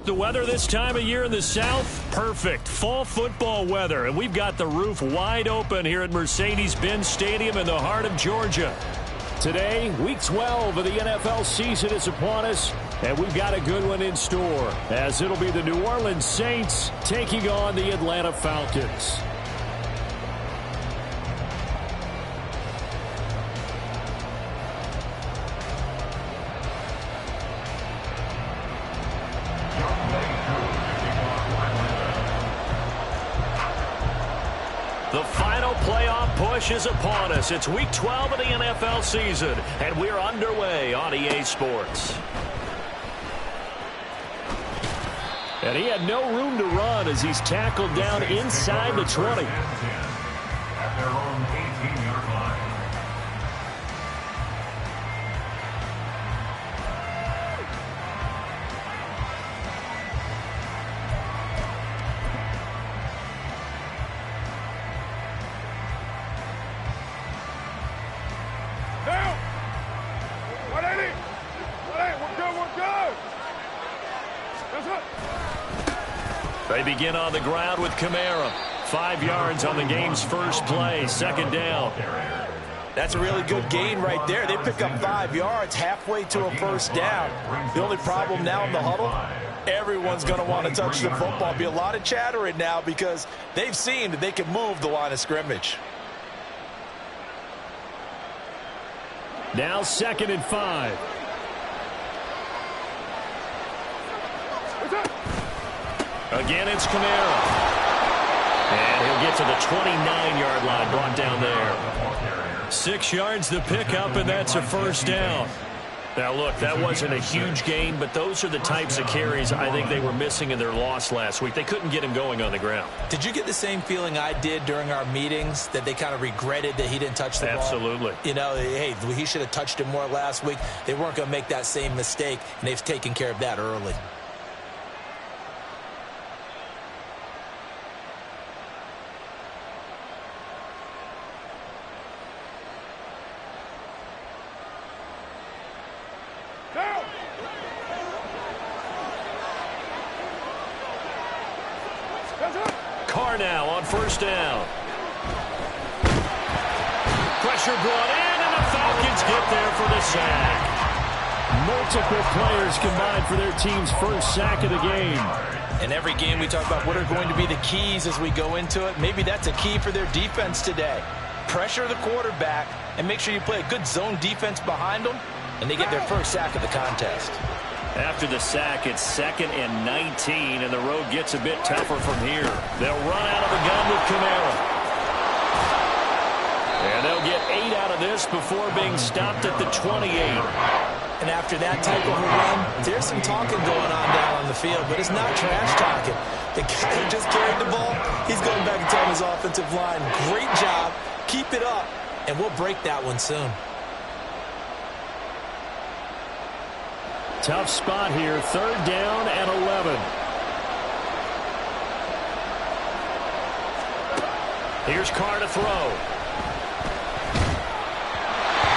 The weather this time of year in the South, perfect. Fall football weather, and we've got the roof wide open here at Mercedes-Benz Stadium in the heart of Georgia. Today, Week 12 of the NFL season is upon us, and we've got a good one in store, as it'll be the New Orleans Saints taking on the Atlanta Falcons. The final playoff push is upon us. It's Week 12 of the NFL season, and we're underway on EA Sports. And he had no room to run as he's tackled down inside the 20. At their own 18-yard line. They begin on the ground with Kamara. 5 yards on the game's first play, second down. That's a really good gain right there. They pick up 5 yards halfway to a first down. The only problem now in the huddle, everyone's going to want to touch the football. There'll be a lot of chattering now because they've seen that they can move the line of scrimmage. Now 2nd and 5. Again, it's Kamara. And he'll get to the 29-yard line, brought down there. 6 yards to pick up, and that's a first down. Now, look, that wasn't a huge gain, but those are the types of carries I think they were missing in their loss last week. They couldn't get him going on the ground. Did you get the same feeling I did during our meetings, that they kind of regretted that he didn't touch the ball? Absolutely. You know, hey, he should have touched it more last week. They weren't going to make that same mistake, and they've taken care of that early. Carr now on first down. Pressure brought in, and the Falcons get there for the sack. Multiple players combined for their team's first sack of the game. In every game we talk about what are going to be the keys as we go into it. Maybe that's a key for their defense today. Pressure the quarterback and make sure you play a good zone defense behind them, and they get their first sack of the contest. After the sack, it's 2nd and 19, and the road gets a bit tougher from here. They'll run out of the gun with Kamara. And they'll get 8 out of this before being stopped at the 28. And after that type of a run, there's some talking going on down on the field, but it's not trash talking. The guy who just carried the ball, he's going back and telling his offensive line, great job, keep it up, and we'll break that one soon. Tough spot here, 3rd down and 11. Here's Carr to throw.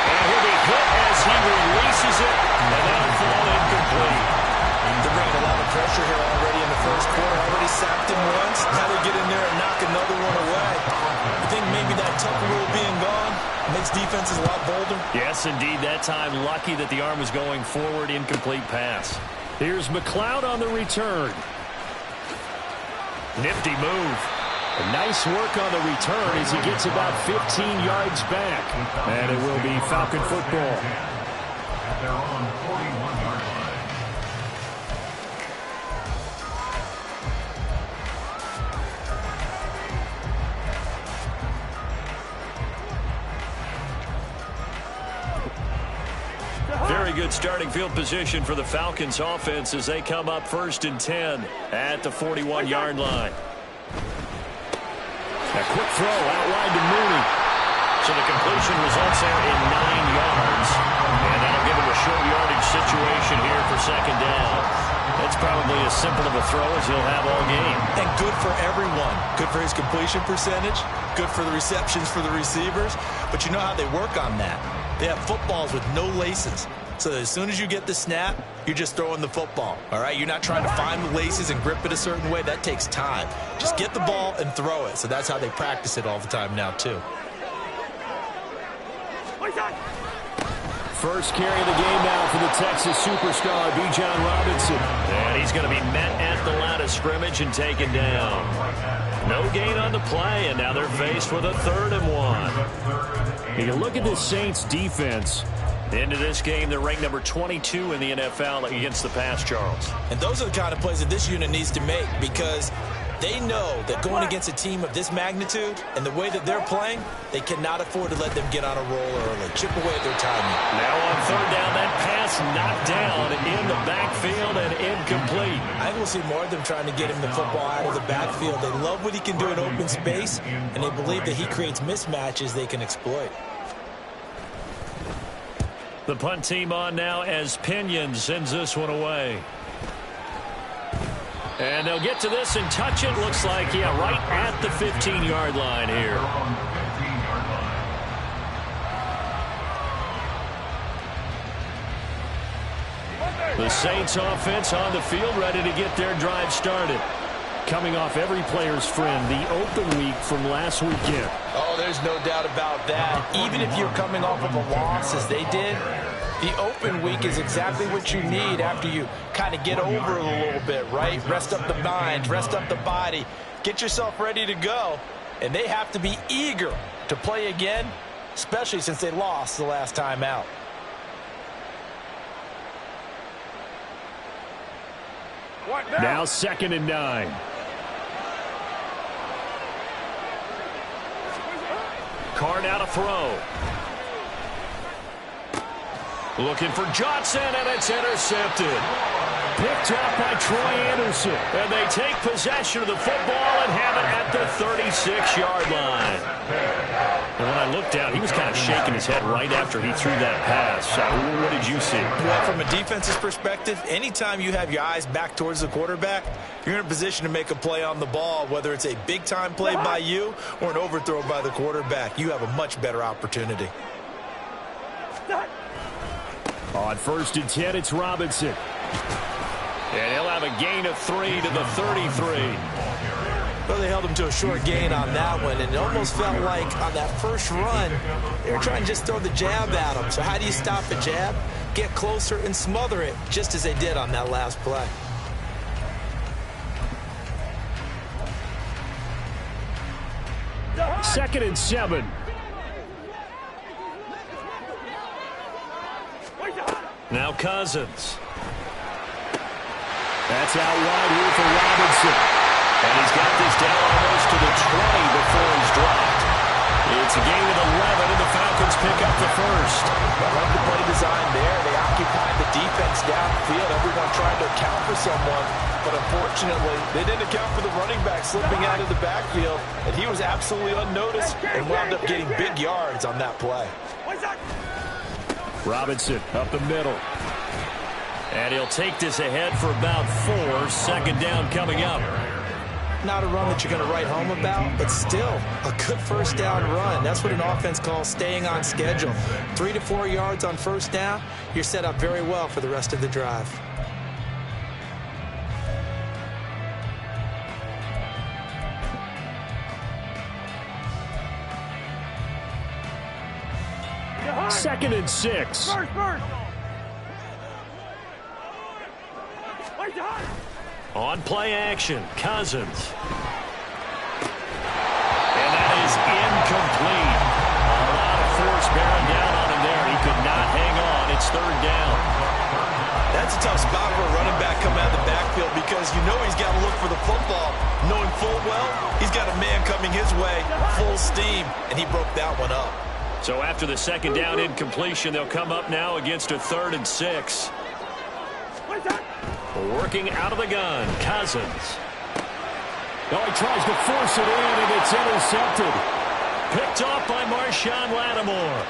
And he'll be hit as he releases it, and that'll fall incomplete. They're bringing a lot of pressure here already in the first quarter. Already sacked him once. Now they get in there and knock another one away. I think maybe that Tucker rule being gone makes defenses a lot bolder. Yes, indeed. That time, lucky that the arm was going forward. Incomplete pass. Here's McLeod on the return. Nifty move. Nice work on the return as he gets about 15 yards back. And it will be Falcon football. At their own 41-yard line. Very good starting field position for the Falcons offense as they come up 1st and 10 at the 41-yard line. A quick throw out wide to Mooney. So the completion results there in 9 yards. And that'll give him a short yardage situation here for 2nd down. That's probably as simple of a throw as he'll have all game. And good for everyone. Good for his completion percentage. Good for the receptions for the receivers. But you know how they work on that. They have footballs with no laces. So as soon as you get the snap, you're just throwing the football. All right? You're not trying to find the laces and grip it a certain way. That takes time. Just get the ball and throw it. So that's how they practice it all the time now, too. First carry of the game now for the Texas superstar, Bijan Robinson. And he's going to be met at the line of scrimmage and taken down. No gain on the play, and now they're faced with a 3rd and 1. You can look at this Saints defense. Into this game, they're ranked number 22 in the NFL against the pass, Charles. And those are the kind of plays that this unit needs to make because they know that going against a team of this magnitude and the way that they're playing, they cannot afford to let them get on a roll early. Chip away at their timing. Now on 3rd down, that pass knocked down in the backfield and incomplete. I think we'll see more of them trying to get him the football out of the backfield. They love what he can do in open space, and they believe that he creates mismatches they can exploit. The punt team on now as Pinion sends this one away. And they'll get to this and touch it. Looks like, yeah, right at the 15-yard line here. The Saints offense on the field ready to get their drive started. Coming off every player's friend, the open week from last weekend. Oh, there's no doubt about that. Even if you're coming off of a loss as they did, the open week is exactly what you need after you kind of get over it a little bit, right? Rest up the mind, rest up the body, get yourself ready to go. And they have to be eager to play again, especially since they lost the last time out. Now 2nd and 9. Card out a throw. Looking for Johnson, and it's intercepted. Picked up by Troy Anderson. And they take possession of the football and have it at the 36-yard line. And when I looked down, he was kind of shaking his head right after he threw that pass. What did you see? Well, from a defensive perspective, anytime you have your eyes back towards the quarterback, you're in a position to make a play on the ball, whether it's a big-time play by you or an overthrow by the quarterback. You have a much better opportunity. On 1st and 10, it's Robinson. And he'll have a gain of 3 to the 33. Well, they held him to a short gain on that one, and it almost felt like on that first run, they were trying to just throw the jab at him. So how do you stop the jab? Get closer and smother it, just as they did on that last play. Second and 7. Now Cousins. That's out wide here for Robinson. And he's got this down almost to the 20 before he's dropped. It's a gain of 11, and the Falcons pick up the first. I like the play design there. They occupied the defense downfield. Everyone trying to account for someone. But unfortunately, they didn't account for the running back slipping out of the backfield. And he was absolutely unnoticed and wound up getting big yards on that play. Robinson up the middle. And he'll take this ahead for about 4. 2nd down coming up. Not a run that you're going to write home about, but still a good 1st down run. That's what an offense calls staying on schedule. 3 to 4 yards on 1st down, you're set up very well for the rest of the drive. Second and 6. On play action, Cousins. backfield because you know he's got to look for the football, knowing full well he's got a man coming his way, full steam, and he broke that one up. So after the second down incompletion, they'll come up now against a 3rd and 6. Working out of the gun, Cousins. Well, he tries to force it in, and it's intercepted. Picked off by Marshawn Lattimore.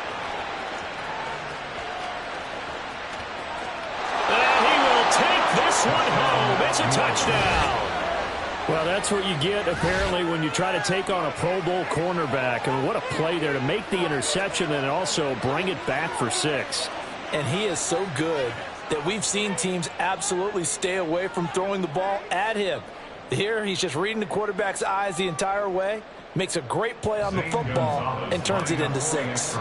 And he will take this one home. It's a touchdown. Well, that's what you get, apparently, when you try to take on a Pro Bowl cornerback. I mean, what a play there to make the interception and also bring it back for 6. And he is so good that we've seen teams absolutely stay away from throwing the ball at him. Here, he's just reading the quarterback's eyes the entire way, makes a great play on the football, and turns it into 6.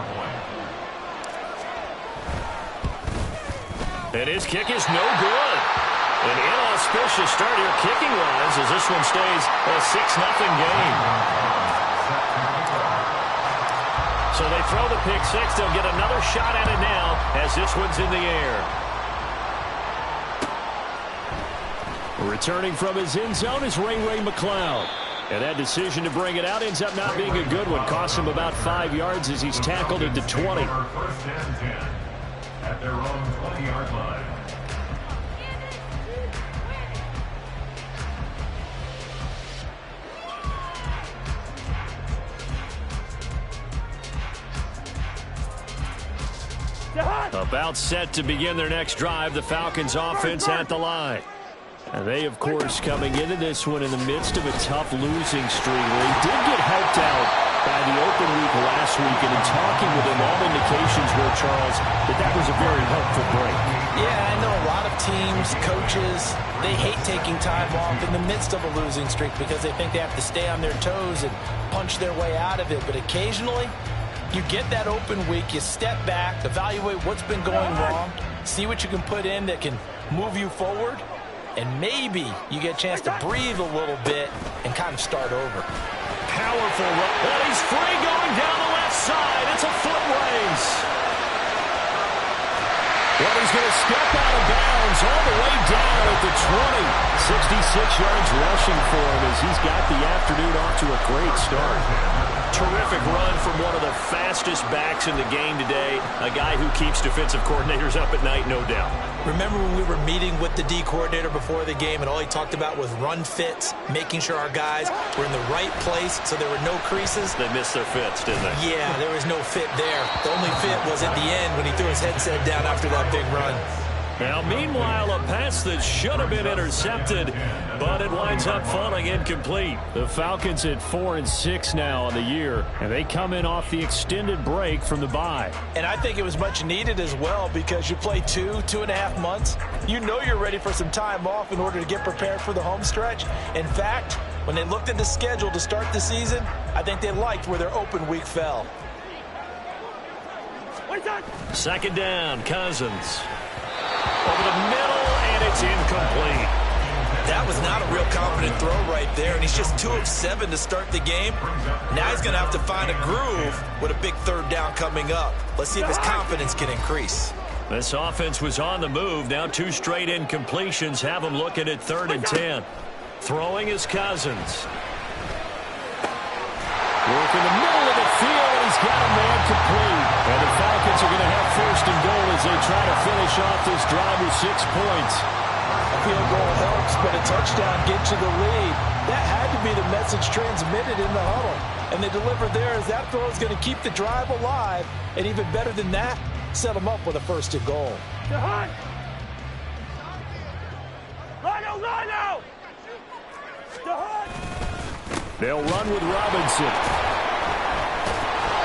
And his kick is no good. An inauspicious start here kicking-wise as this one stays a 6-0 game. So they throw the pick 6. They'll get another shot at it now as this one's in the air. Returning from his end zone is Ray McCloud. And that decision to bring it out ends up not being a good one. Costs him about 5 yards as he's tackled into 20. First and 10 at their own 20-yard line. About set to begin their next drive, the Falcons offense at the line. And they, of course, coming into this one in the midst of a tough losing streak. They did get helped out by the open week last week, and in talking with him, all indications were, Charles, that was a very helpful break. Yeah, I know a lot of teams, coaches, they hate taking time off in the midst of a losing streak because they think they have to stay on their toes and punch their way out of it. But occasionally, you get that open week, you step back, evaluate what's been going wrong, see what you can put in that can move you forward, and maybe you get a chance to breathe a little bit and kind of start over. Powerful run. And he's free going down the left side. It's a foot race. Well, he's going to step out of bounds all the way down at the 20. 66 yards rushing for him as he's got the afternoon off to a great start. Terrific run from one of the fastest backs in the game today. A guy who keeps defensive coordinators up at night, no doubt. Remember when we were meeting with the D coordinator before the game and all he talked about was run fits, making sure our guys were in the right place so there were no creases? They missed their fits, didn't they? Yeah, there was no fit there. The only fit was at the end when he threw his headset down after that big run. Now, meanwhile, a pass that should have been intercepted, but it winds up falling incomplete. The Falcons at 4-6 now on the year, and they come in off the extended break from the bye. And I think it was much needed as well because you play 2.5 months. You know you're ready for some time off in order to get prepared for the home stretch. In fact, when they looked at the schedule to start the season, I think they liked where their open week fell. Second down, Cousins. Over the middle, and it's incomplete. That was not a real confident throw right there, and he's just 2 of 7 to start the game. Now he's going to have to find a groove with a big third down coming up. Let's see if his confidence can increase. This offense was on the move. Now 2 straight incompletions have him looking at 3rd and 10. Throwing is Cousins. Work in the middle of the field, and he's got a man complete. And the Falcons are going to have 1st and goal as they try to finish off this drive with 6 points. A field goal helps, but a touchdown gets you the lead. That had to be the message transmitted in the huddle. And they delivered there as that throw is going to keep the drive alive. And even better than that, set them up with a 1st and goal. They'll run with Robinson.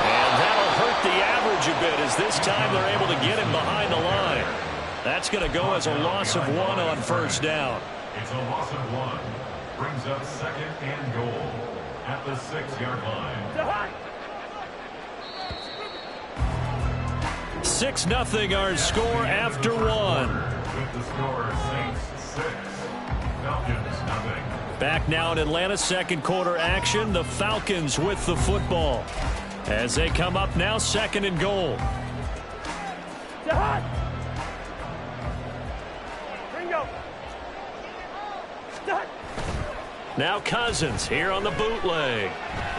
And that'll hurt the average a bit as this time they're able to get him behind the line. That's going to go as a loss of 1 on 1st down. It's a loss of 1. Brings up 2nd and goal at the 6-yard line. 6-0 our score after 1. With the score, Saints 6, Falcons 0. Back now in Atlanta, 2nd quarter action. The Falcons with the football as they come up now 2nd and goal. Now Cousins here on the bootleg.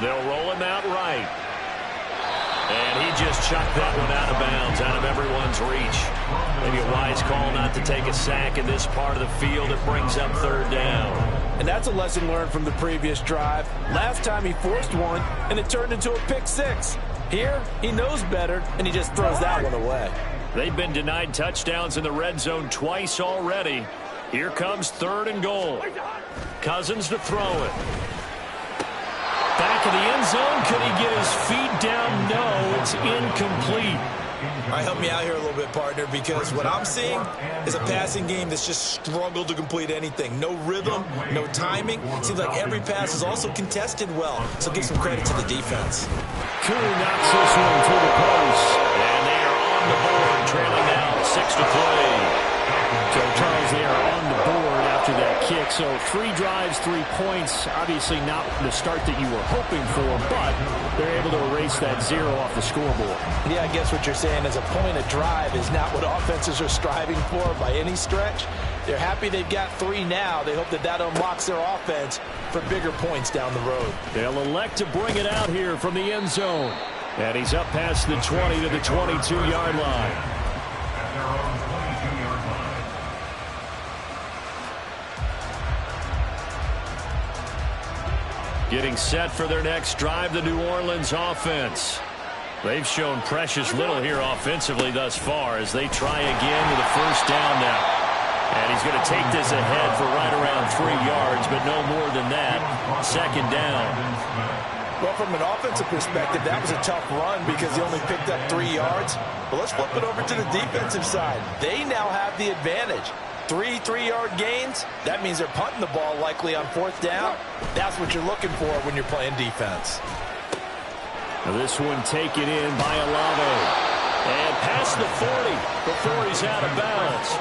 They'll roll him out right. And he just chucked that one out of bounds, out of everyone's reach. Maybe a wise call not to take a sack in this part of the field. It brings up third down. And that's a lesson learned from the previous drive. Last time he forced one, and it turned into a pick six. Here, he knows better, and he just throws that one away. They've been denied touchdowns in the red zone twice already. Here comes third and goal. Cousins to throw it. Back of the end zone. Could he get his feet down? No, it's incomplete. All right, help me out here a little bit, partner, because what I'm seeing is a passing game that's just struggled to complete anything. No rhythm, no timing. Seems like every pass is also contested well, so give some credit to the defense. Koo knocks this one to the post. And they are on the board, trailing now 6-3. So, Charles, they are on the board after that kick. So 3 drives, 3 points. Obviously not the start that you were hoping for, but they're able to erase that 0 off the scoreboard. Yeah, I guess what you're saying is a point a drive is not what offenses are striving for by any stretch. They're happy they've got 3 now. They hope that that unlocks their offense for bigger points down the road. They'll elect to bring it out here from the end zone. And he's up past the 20 to the 22-yard line. At their own 22-yard line. Getting set for their next drive, the New Orleans offense. They've shown precious little here offensively thus far as they try again with a first down now. And he's going to take this ahead for right around 3 yards, but no more than that. Second down. Well, from an offensive perspective, that was a tough run because he only picked up 3 yards. But let's flip it over to the defensive side. They now have the advantage. 3 3-yard gains, that means they're punting the ball likely on 4th down. That's what you're looking for when you're playing defense. Now this one taken in by Olave. And past the 40 before he's out of bounds.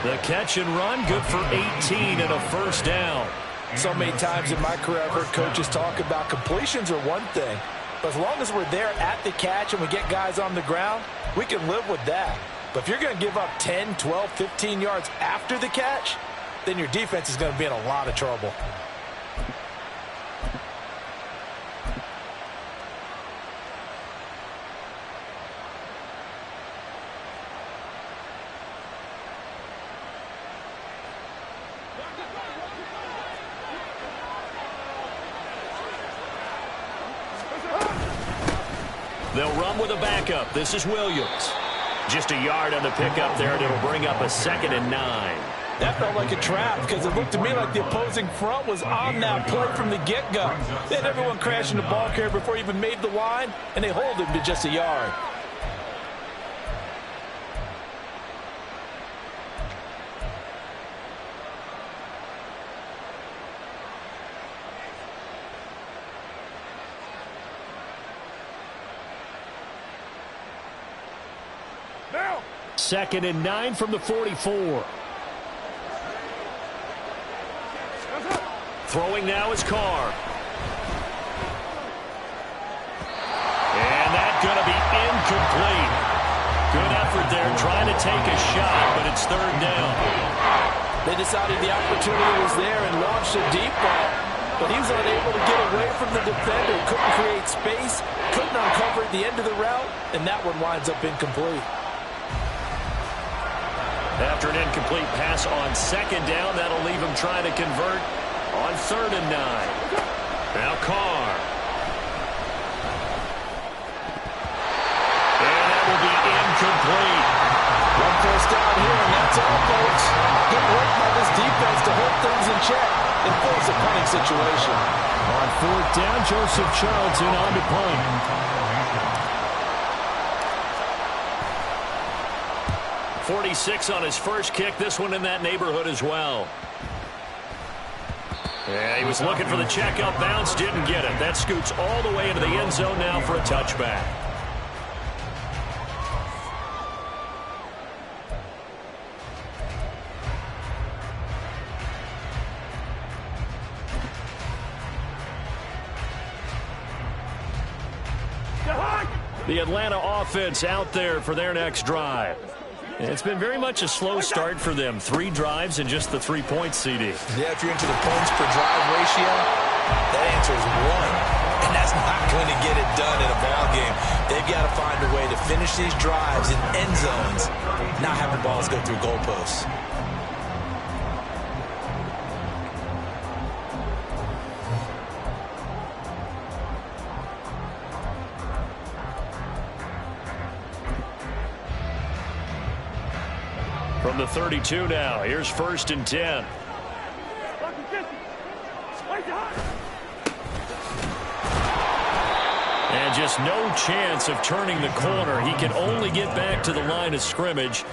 The catch and run, good for 18 and a first down. So many times in my career I've heard coaches talk about completions are one thing. But as long as we're there at the catch and we get guys on the ground, we can live with that. But if you're going to give up 10, 12, 15 yards after the catch, then your defense is going to be in a lot of trouble. They'll run with a backup. This is Williams. Just a yard on the pickup there, and it'll bring up a 2nd and 9. That felt like a trap because it looked to me like the opposing front was on that play from the get-go. They had everyone crashing the ball carrier before he even made the line, and they hold him to just a yard. Second and 9 from the 44. Throwing now is Carr. And that's going to be incomplete. Good effort there trying to take a shot, but it's 3rd down. They decided the opportunity was there and launched a deep ball. But he was unable to get away from the defender. Couldn't create space. Couldn't uncover at the end of the route. And that one winds up incomplete. After an incomplete pass on 2nd down, that'll leave him trying to convert on 3rd and 9. Now Carr. And that will be incomplete. One first down here, and that's all, folks. Good work by this defense to hold things in check and force a punting situation. On 4th down, Joseph Charlton on to punt. 46 on his first kick. This one in that neighborhood as well. Yeah, he was looking for the checkup bounce, didn't get it. That scoots all the way into the end zone now for a touchback. The Atlanta offense out there for their next drive. It's been very much a slow start for them. 3 drives and just the 3 points, CD. Yeah, if you're into the points per drive ratio, that answer is 1. And that's not going to get it done in a ball game. They've got to find a way to finish these drives in end zones, not having balls go through goalposts. From the 32 now, here's 1st and 10. And just no chance of turning the corner. He can only get back to the line of scrimmage.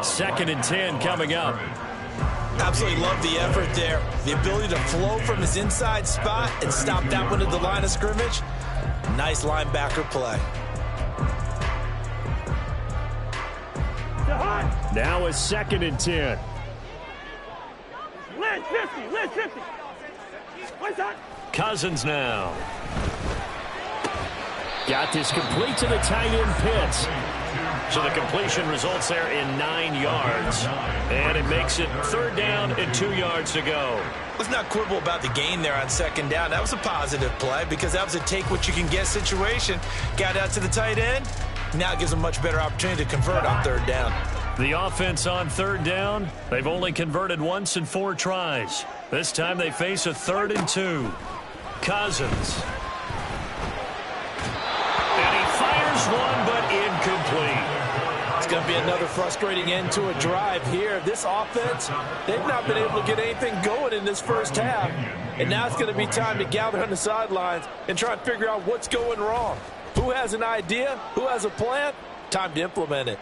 2nd and 10 coming up. Absolutely love the effort there. The ability to flow from his inside spot and stop that one at the line of scrimmage. Nice linebacker play. Now it's 2nd and 10. Cousins now. Got this complete to the tight end Pitts. So the completion results there in 9 yards. And it makes it 3rd down and 2 yards to go. Let's not quibble about the gain there on 2nd down. That was a positive play because that was a take-what-you-can-get situation. Got out to the tight end. Now it gives them a much better opportunity to convert on 3rd down. The offense on 3rd down, they've only converted once in 4 tries. This time they face a 3rd and 2. Cousins. And he fires one, but incomplete. It's going to be another frustrating end to a drive here. This offense, they've not been able to get anything going in this first half. And now it's going to be time to gather on the sidelines and try and figure out what's going wrong. Who has an idea? Who has a plan? Time to implement it.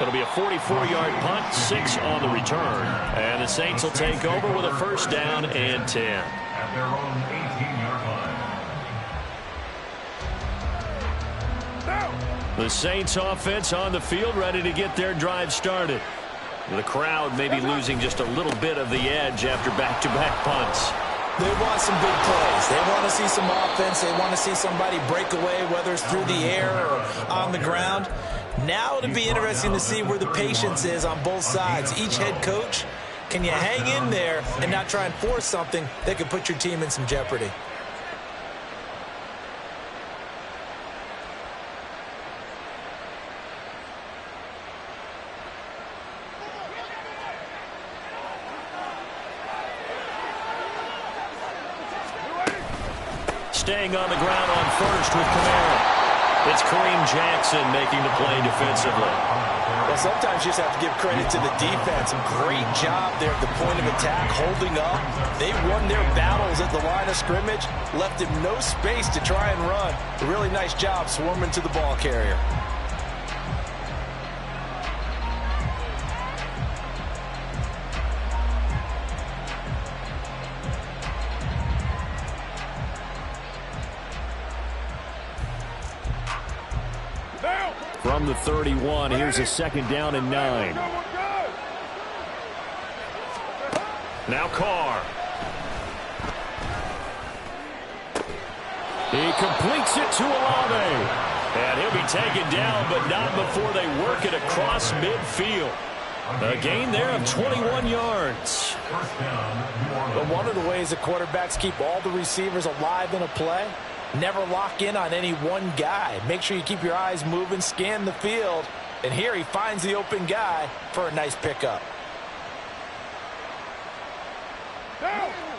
It'll be a 44-yard punt, 6 on the return. And the Saints will take over with a 1st down and 10. At their own 18-yard line. The Saints offense on the field, ready to get their drive started. The crowd may be losing just a little bit of the edge after back-to-back punts. They want some big plays. They want to see some offense. They want to see somebody break away, whether it's through the air or on the ground. Now it'll be interesting to see where the patience is on both sides. Each head coach, can you hang in there and not try and force something that could put your team in some jeopardy? Staying on the ground on 1st with Kamara. It's Kareem Jackson making the play defensively. Well, sometimes you just have to give credit to the defense. A great job there at the point of attack, holding up. They won their battles at the line of scrimmage, left him no space to try and run. A really nice job swarming to the ball carrier. From the 31, here's a 2nd down and 9. Now Carr. He completes it to Olave. And he'll be taken down, but not before they work it across midfield. A gain there of 21 yards. But one of the ways the quarterbacks keep all the receivers alive in a play, never lock in on any one guy. Make sure you keep your eyes moving, scan the field. And here he finds the open guy for a nice pickup.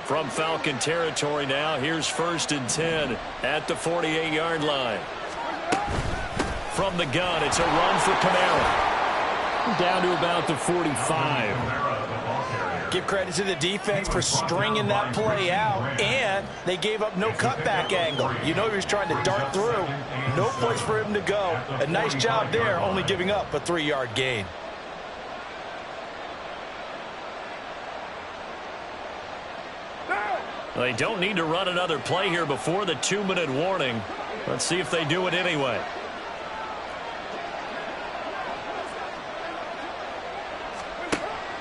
From Falcon territory now, here's 1st and 10 at the 48-yard line. From the gun, it's a run for Kamara. Down to about the 45. Give credit to the defense for stringing that play out, and they gave up no cutback angle. You know he was trying to dart through. No place for him to go. A nice job there, only giving up a 3-yard gain. They don't need to run another play here before the 2-minute warning. Let's see if they do it anyway.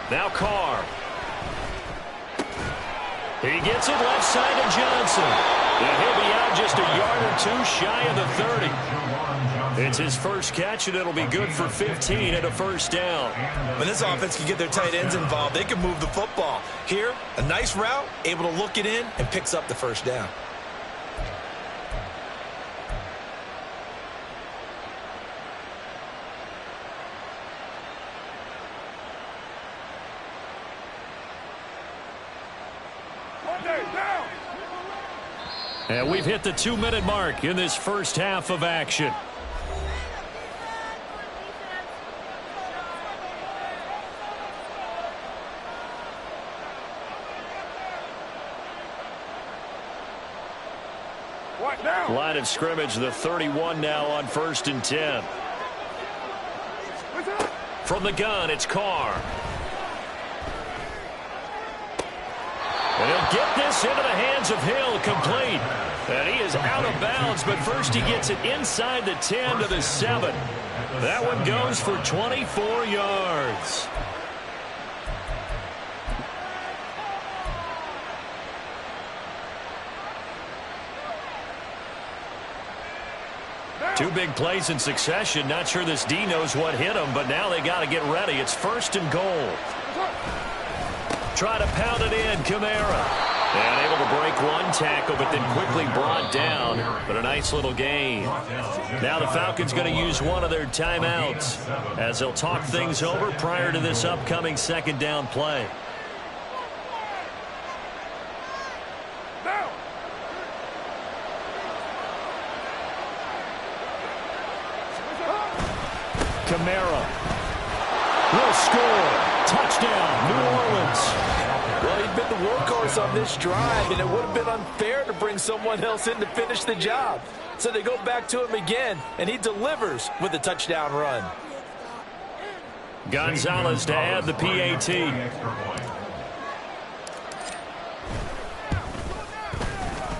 Now Carr. He gets it left side to Johnson. And he'll be out just a yard or two shy of the 30. It's his first catch, and it'll be good for 15 and a first down. When this offense can get their tight ends involved, they can move the football. Here, a nice route, able to look it in, and picks up the first down. And we've hit the 2-minute mark in this first half of action. Line of scrimmage, the 31 now on 1st and 10. From the gun, it's Carr. And he'll get this into the hands of Hill, complete. And he is out of bounds, but first he gets it inside the 10 to the 7. That one goes for 24 yards. Two big plays in succession. Not sure this D knows what hit him, but now they got to get ready. It's 1st and goal. Try to pound it in, Kamara. And able to break one tackle, but then quickly brought down. But a nice little gain. Now the Falcons going to use one of their timeouts as they'll talk things over prior to this upcoming 2nd down play. Kamara will score. Touchdown, New Orleans. Well, he'd been the workhorse on this drive, and it would have been unfair to bring someone else in to finish the job. So they go back to him again, and he delivers with a touchdown run. Gonzalez to add the PAT.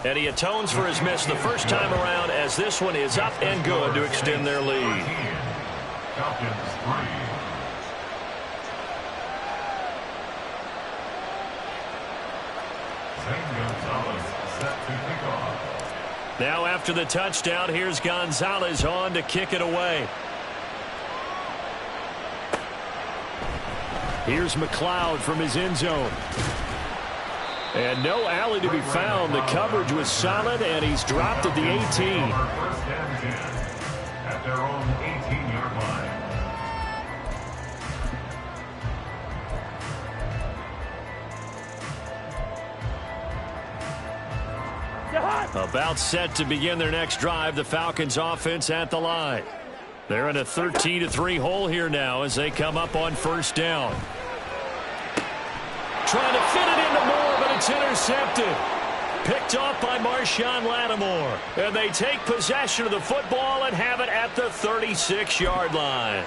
And he atones for his miss the first time around, as this one is up and good to extend their lead. Falcons 3. Gonzalez set to kick off. Now after the touchdown, here's Gonzalez on to kick it away. Here's McLeod from his end zone. And no alley to be found. The coverage was solid, and he's dropped at the 18. First and 10 at their own 18-yard line. About set to begin their next drive. The Falcons offense at the line. They're in a 13-3 hole here now as they come up on 1st down. Trying to fit it into Moore, but it's intercepted. Picked off by Marshawn Lattimore. And they take possession of the football and have it at the 36-yard line.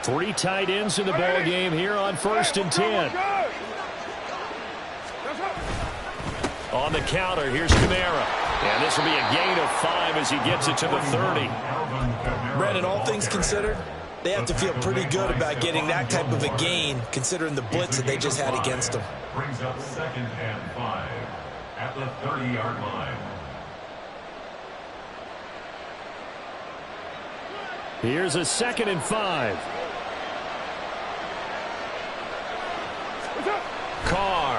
Three tight ends in the ball game here on 1st and 10. On the counter, here's Kamara. And this will be a gain of 5 as he gets it to the 30. Brandon, all things considered, they have to feel pretty good about getting that type of a gain, considering the blitz that they just had against them. Brings up 2nd and 5 at the 30-yard line. Here's a 2nd and 5. Carr.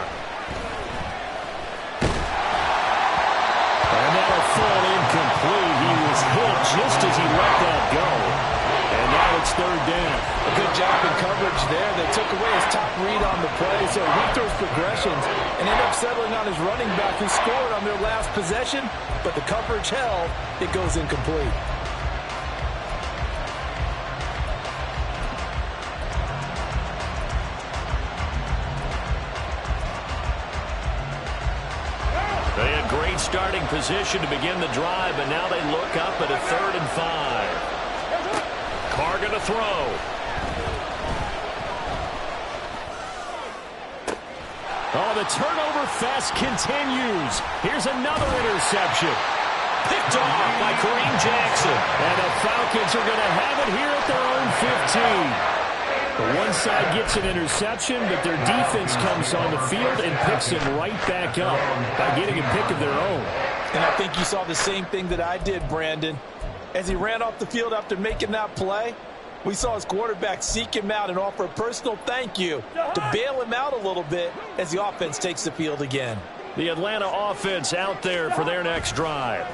And that'll fall incomplete. He was hit just as he let that go. And now it's 3rd down. A good job in coverage there. They took away his top read on the play, so he went through his progressions and ended up settling on his running back who scored on their last possession, but the coverage held. It goes incomplete. They had great starting position to begin the drive, but now they look up at a 3rd and 5. Carr going to throw. Oh, the turnover fest continues. Here's another interception. Picked off by Kareem Jackson. And the Falcons are going to have it here at their The one side gets an interception, but their defense comes on the field and picks them right back up by getting a pick of their own. And I think you saw the same thing that I did, Brandon. As he ran off the field after making that play, we saw his quarterback seek him out and offer a personal thank you to bail him out a little bit as the offense takes the field again. The Atlanta offense out there for their next drive.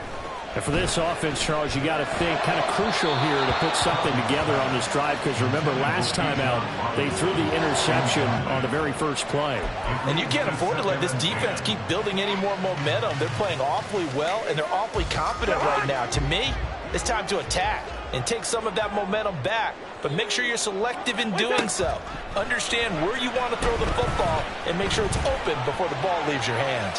And for this offense, Charles, you got to think kind of crucial here to put something together on this drive, because remember last time out they threw the interception on the very first play. And you can't afford to let this defense keep building any more momentum. They're playing awfully well and they're awfully confident right now. To me, it's time to attack and take some of that momentum back, but make sure you're selective in doing so. Understand where you want to throw the football and make sure it's open before the ball leaves your hands.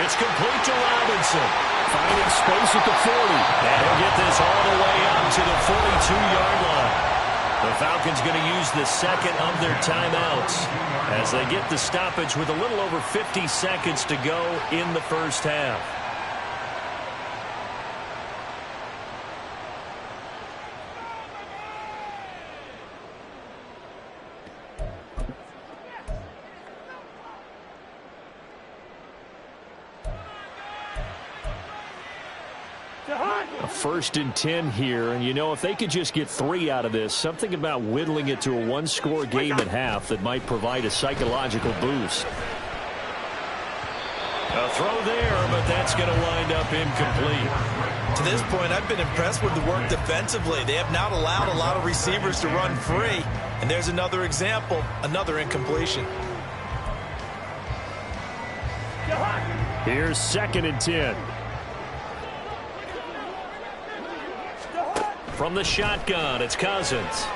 It's complete to Robinson. Finding space at the 40. And he'll get this all the way up to the 42-yard line. The Falcons going to use the second of their timeouts as they get the stoppage with a little over 50 seconds to go in the first half. A 1st and 10 here, and you know, if they could just get 3 out of this, something about whittling it to a one-score game at half that might provide a psychological boost. A throw there, but that's going to wind up incomplete. To this point, I've been impressed with the work defensively. They have not allowed a lot of receivers to run free, and there's another example, another incompletion. Here's 2nd and 10. From the shotgun, it's Cousins.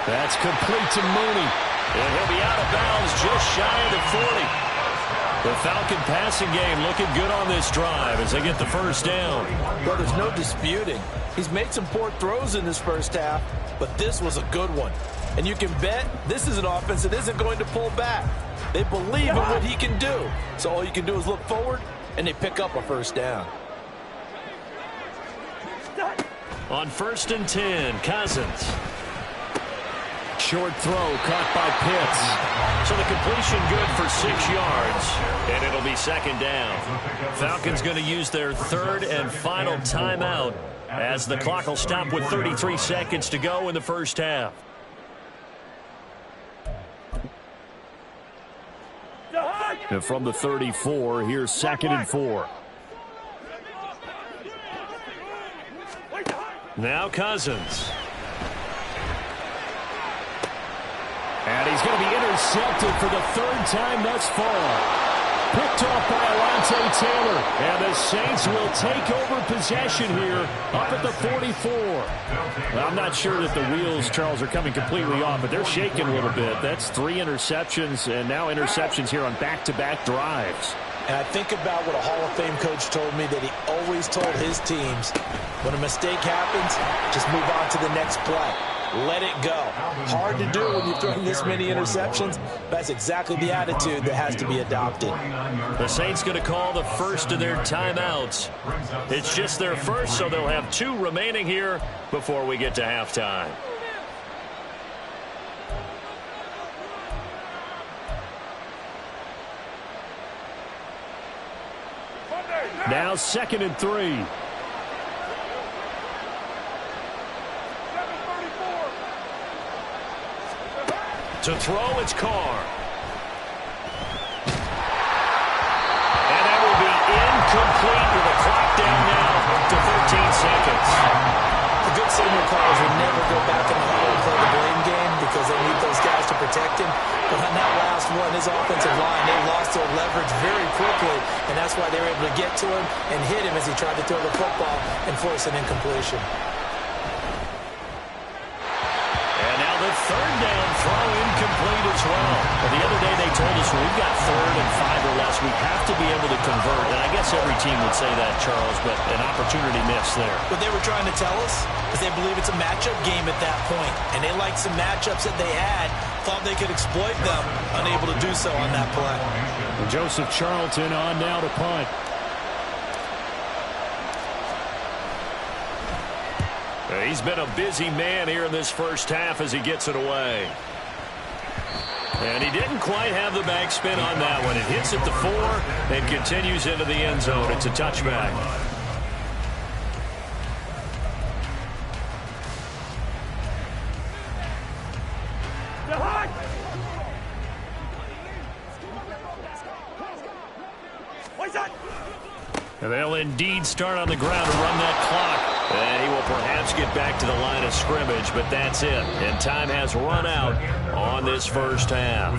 That's complete to Mooney. And he'll be out of bounds just shy of the 40. The Falcon passing game looking good on this drive as they get the first down. Well, there's no disputing. He's made some poor throws in this first half, but this was a good one. And you can bet this is an offense that isn't going to pull back. They believe in what he can do. So all you can do is look forward, and they pick up a first down. On 1st and 10, Cousins. Short throw caught by Pitts. So the completion good for 6 yards, and it'll be 2nd down. Falcons going to use their 3rd and final timeout as the clock will stop with 33 seconds to go in the first half. And from the 34, here's 2nd and 4. Now Cousins. And he's going to be intercepted for the 3rd time thus far. Picked off by Alontae Taylor. And the Saints will take over possession here up at the 44. Well, I'm not sure that the wheels, Charles, are coming completely off, but they're shaking a little bit. That's 3 interceptions, and now interceptions here on back-to-back drives. And I think about what a Hall of Fame coach told me, that he always told his teams, when a mistake happens, just move on to the next play. Let it go. Hard to do when you're throwing this many interceptions. That's exactly the attitude that has to be adopted. The Saints going to call the first of their timeouts. It's just their first, so they'll have 2 remaining here before we get to halftime. Now 2nd and 3. To throw, it's Carr. And that will be incomplete with a clock down now to 13 seconds. The good signal callers will never go back in the huddle and play the blame game because they need those guys to protect him. But on that last one, his offensive line, they lost their leverage very quickly, and that's why they were able to get to him and hit him as he tried to throw the football and force an incompletion. And now the 3rd down throw incomplete as well. But the other day they told us we've got 3rd and 5 or less. We have to be able to convert. And I guess every team would say that, Charles, but an opportunity missed there. What they were trying to tell us is they believe it's a matchup game at that point. And they liked some matchups that they had, thought they could exploit them, unable to do so on that play. And Joseph Charlton on now to punt. He's been a busy man here in this first half as he gets it away. And he didn't quite have the backspin on that one. It hits at the 4 and continues into the end zone. It's a touchback. And they'll indeed start on the ground to run that clock. And he will perhaps get back to the line of scrimmage, but that's it. And time has run out on this first half.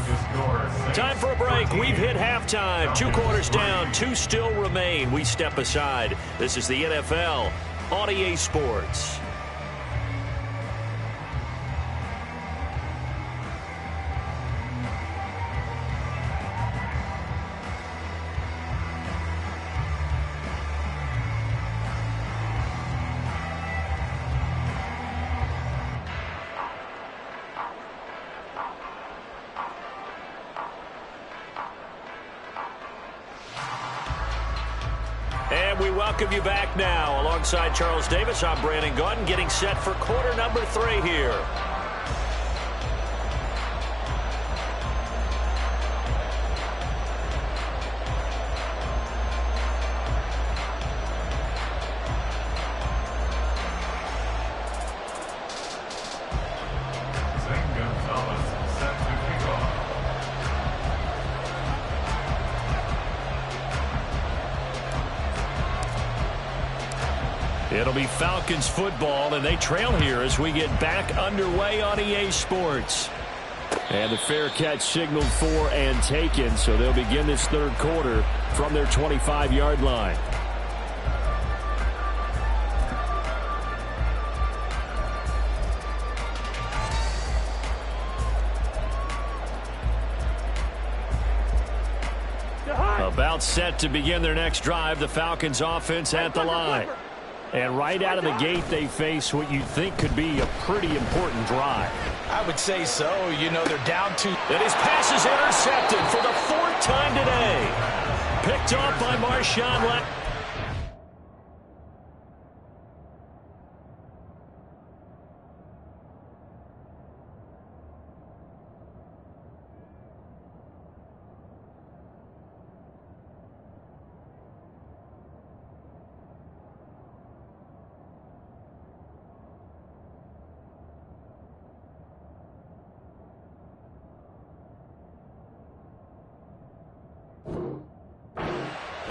Time for a break. We've hit halftime. 2 quarters down, 2 still remain. We step aside. This is the NFL on EA Sports. And we welcome you back now. Alongside Charles Davis, I'm Brandon Gaudin, getting set for quarter number 3 here. It'll be Falcons football, and they trail here as we get back underway on EA Sports. And the fair catch signaled for and taken, so they'll begin this third quarter from their 25-yard line. About set to begin their next drive, the Falcons offense at the line. And right out of the gate, they face what you think could be a pretty important drive. I would say so. You know, they're down 2. And his pass is intercepted for the 4th time today. Picked off by Marshawn Lattimore.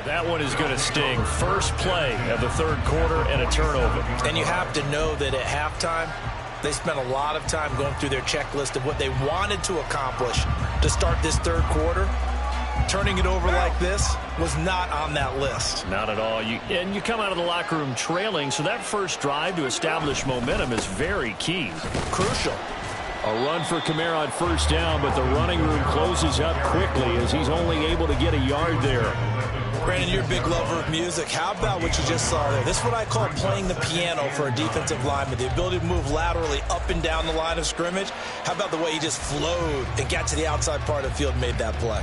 That one is going to sting. First play of the third quarter and a turnover. And you have to know that at halftime, they spent a lot of time going through their checklist of what they wanted to accomplish to start this third quarter. Turning it over like this was not on that list. Not at all. And you come out of the locker room trailing, so that first drive to establish momentum is very key. Crucial. A run for Kamara on first down, but the running room closes up quickly as he's only able to get a yard there. Brandon, you're a big lover of music. How about what you just saw there? This is what I call playing the piano for a defensive lineman. The ability to move laterally up and down the line of scrimmage. How about the way he just flowed and got to the outside part of the field and made that play?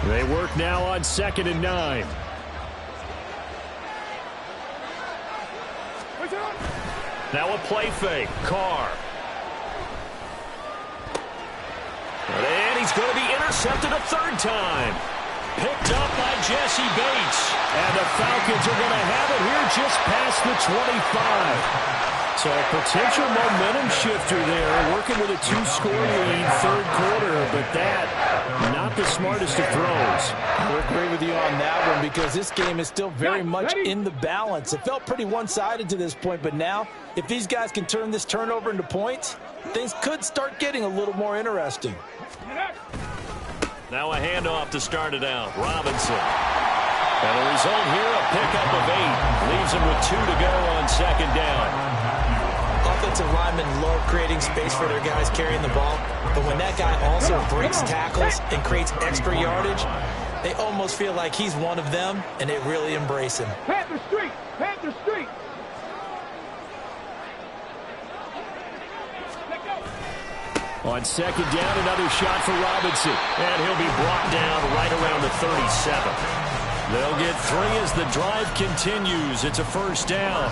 They work now on 2nd and 9. Now a play fake. Carr. And he's going to be intercepted a 3rd time. Picked up by Jesse Bates. And the Falcons are going to have it here just past the 25. So a potential momentum shifter there, working with a 2-score lead, third quarter, but that, not the smartest of throws. I agree with you on that one because this game is still very much in the balance. It felt pretty one-sided to this point, but now, if these guys can turn this turnover into points, things could start getting a little more interesting. Now a handoff to start it out. Robinson. And the result here, a pickup of 8. Leaves him with 2 to go on 2nd down. Offensive linemen love creating space for their guys carrying the ball, but when that guy also breaks tackles and creates extra yardage, they almost feel like he's one of them, and they really embrace him. Panther Street! Panther Street! On 2nd down, another shot for Robinson. And he'll be brought down right around the 37. They'll get 3 as the drive continues. It's a first down.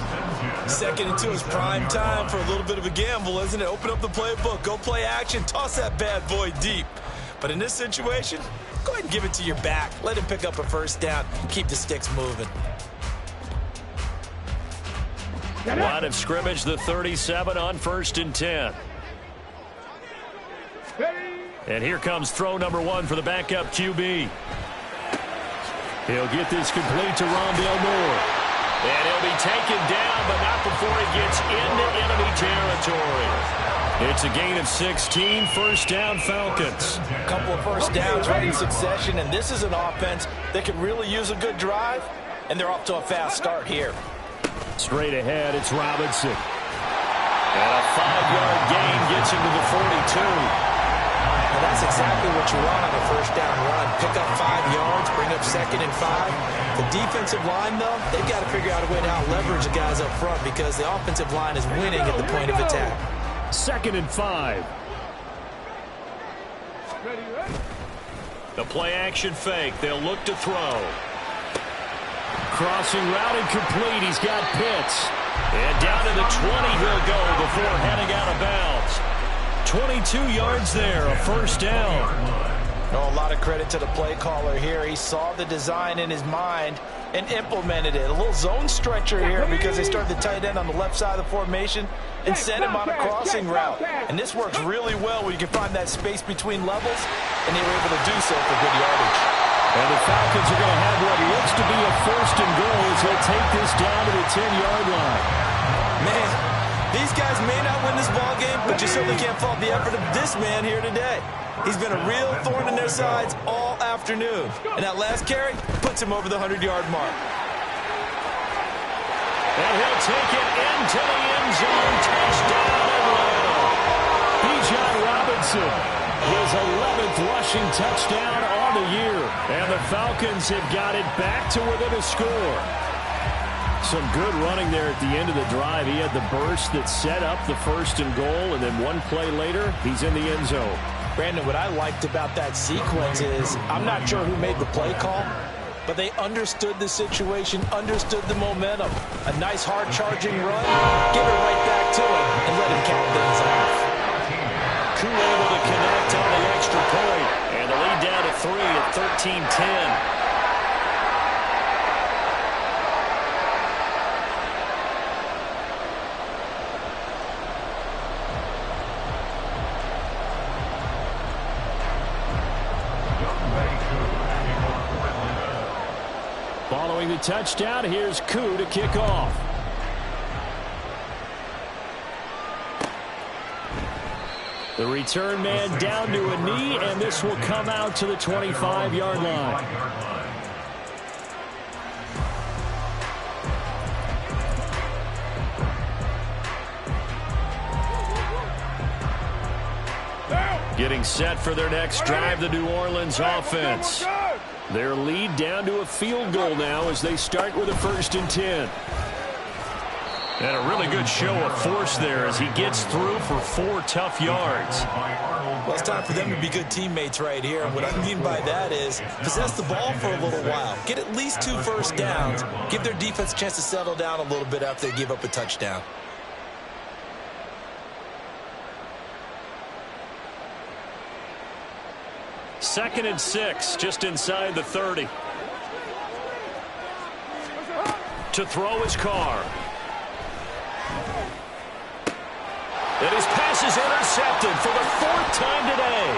Second and 2 is prime time for a little bit of a gamble, isn't it? Open up the playbook, go play action, toss that bad boy deep. But in this situation, go ahead and give it to your back. Let him pick up a first down. Keep the sticks moving. Line of scrimmage, the 37 on 1st and 10. And here comes throw number 1 for the backup QB. He'll get this complete to Rondale Moore. And he'll be taken down, but not before he gets into enemy territory. It's a gain of 16, first down Falcons. A couple of first downs right in succession, and this is an offense that could really use a good drive, and they're off to a fast start here. Straight ahead, it's Robinson. And a 5-yard gain gets him to the 42. And that's exactly what you want on a first down run. Pick up 5 yards, bring up 2nd and 5. The defensive line, though, they've got to figure out a way to out-leverage the guys up front because the offensive line is winning at the point of attack. 2nd and 5. The play-action fake. They'll look to throw. Crossing route incomplete. He's got Pitts. And down to the 20 he'll go before heading out of bounds. 22 yards there, a first down. Oh, a lot of credit to the play caller here. He saw the design in his mind and implemented it. A little zone stretcher here because they started the tight end on the left side of the formation and sent him on a crossing route. And this works really well when you can find that space between levels, and they were able to do so for good yardage. And the Falcons are going to have what looks to be a 1st and goal as they'll take this down to the 10-yard line. Man, these guys may not win this ball game, but you certainly can't fault the effort of this man here today. He's been a real thorn in their sides all afternoon. And that last carry puts him over the 100-yard mark. And he'll take it into the end zone. Touchdown, Atlanta. Bijan Robinson, his 11th rushing touchdown on the year. And the Falcons have got it back to within a score. Some good running there at the end of the drive. He had the burst that set up the 1st and goal, and then one play later, he's in the end zone. Brandon, what I liked about that sequence is I'm not sure who made the play call, but they understood the situation, understood the momentum. A nice hard charging run, give it right back to him, and let him count things off. Koo able to connect on the extra point, and the lead down to 3 at 13-10. Following the touchdown, here's Koo to kick off. The return man down to a knee, and this will come out to the 25-yard line. Getting set for their next drive, the New Orleans offense. Their lead down to a field goal now as they start with a 1st and 10. And a really good show of force there as he gets through for 4 tough yards. Well, it's time for them to be good teammates right here. And what I mean by that is possess the ball for a little while. Get at least 2 first downs. Give their defense a chance to settle down a little bit after they give up a touchdown. Second and 6, just inside the 30. To throw his Carr. And his pass is intercepted for the 4th time today.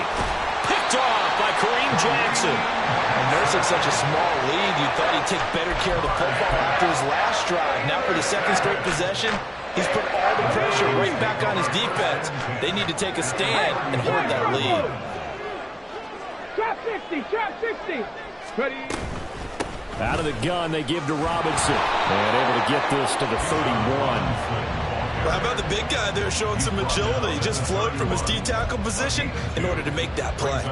Picked off by Kareem Jackson. And nursing such a small lead, you thought he'd take better care of the football after his last drive. Now for the 2nd straight possession, he's put all the pressure right back on his defense. They need to take a stand and hold that lead. Trap 60, trap 60. Ready. Out of the gun, they give to Robinson. And able to get this to the 31. Well, how about the big guy there showing some agility? He just flowed from his D-tackle position in order to make that play.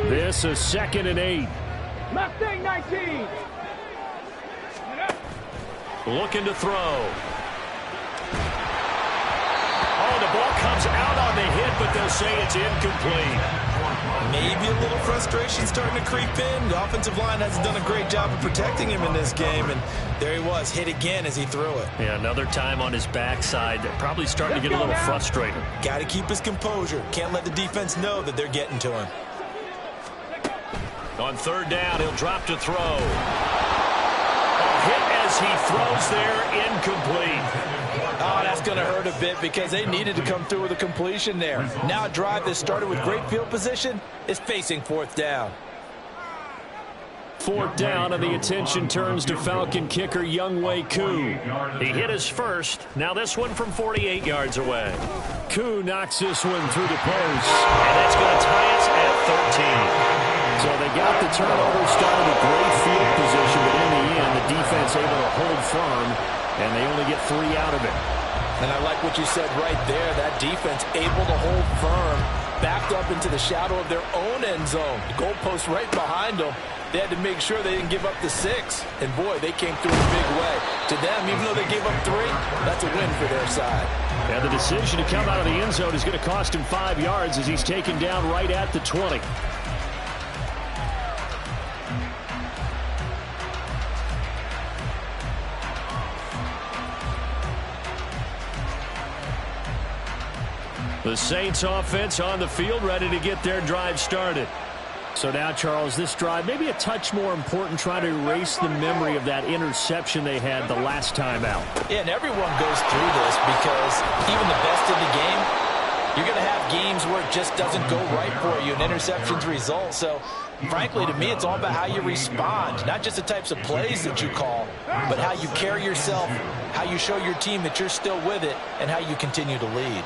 This is 2nd and 8. Mustang 19. Looking to throw. Oh, the ball comes out on the hit, but they'll say it's incomplete. Maybe a little frustration starting to creep in. The offensive line hasn't done a great job of protecting him in this game, and there he was, hit again as he threw it. Yeah, another time on his backside. Probably starting to get a little frustrated. Got to keep his composure. Can't let the defense know that they're getting to him. On third down, he'll drop to throw. A hit as he throws there, incomplete. Oh, that's going to hurt a bit because they needed to come through with a completion there. Now a drive that started with great field position is facing fourth down. Fourth down, and the attention turns to Falcon kicker Younghoe Koo. He hit his first. Now this one from 48 yards away. Koo knocks this one through the post, and that's going to tie us at 13. So they got the turnover, started with great field position, but in the end, the defense able to hold firm, and they only get 3 out of it. And I like what you said right there. That defense able to hold firm, backed up into the shadow of their own end zone. The goalpost right behind them. They had to make sure they didn't give up the 6. And, boy, they came through in a big way. To them, even though they gave up 3, that's a win for their side. And the decision to come out of the end zone is going to cost him 5 yards as he's taken down right at the 20. The Saints offense on the field, ready to get their drive started. So now, Charles, this drive maybe a touch more important, trying to erase the memory of that interception they had the last time out. Yeah, and everyone goes through this because even the best in the game, you're going to have games where it just doesn't go right for you and interceptions result. So, frankly, to me, it's all about how you respond, not just the types of plays that you call, but how you carry yourself, how you show your team that you're still with it, and how you continue to lead.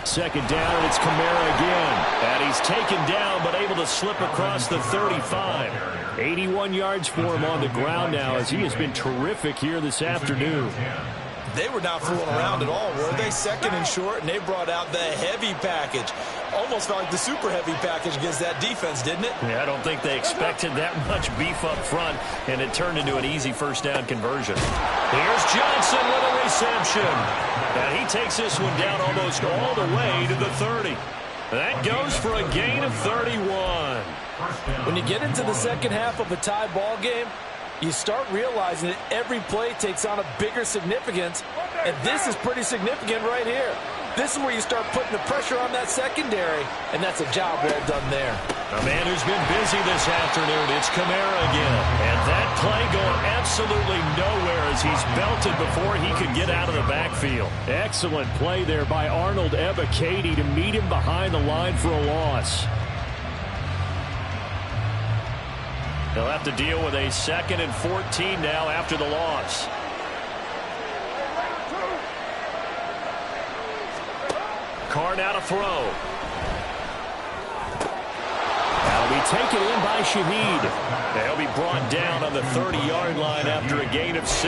Second down, and it's Kamara again. And he's taken down, but able to slip across the 35. 81 yards for him on the ground now, as he has been terrific here this afternoon. They were not fooling around at all, were they? Second and short, and they brought out the heavy package. Almost felt like the super heavy package against that defense, didn't it? Yeah, I don't think they expected that much beef up front, and it turned into an easy first down conversion. Here's Johnson with a reception. And he takes this one down almost all the way to the 30. That goes for a gain of 31. When you get into the second half of a tie ball game, you start realizing that every play takes on a bigger significance, and this is pretty significant right here. This is where you start putting the pressure on that secondary, and that's a job well done there. A man who's been busy this afternoon, it's Kamara again. And that play going absolutely nowhere as he's belted before he could get out of the backfield. Excellent play there by Arnold Ebiketie to meet him behind the line for a loss. They'll have to deal with a 2nd and 14 now after the loss. Carr now to throw. That'll be taken in by Shaheed. They'll be brought down on the 30-yard line after a gain of 6.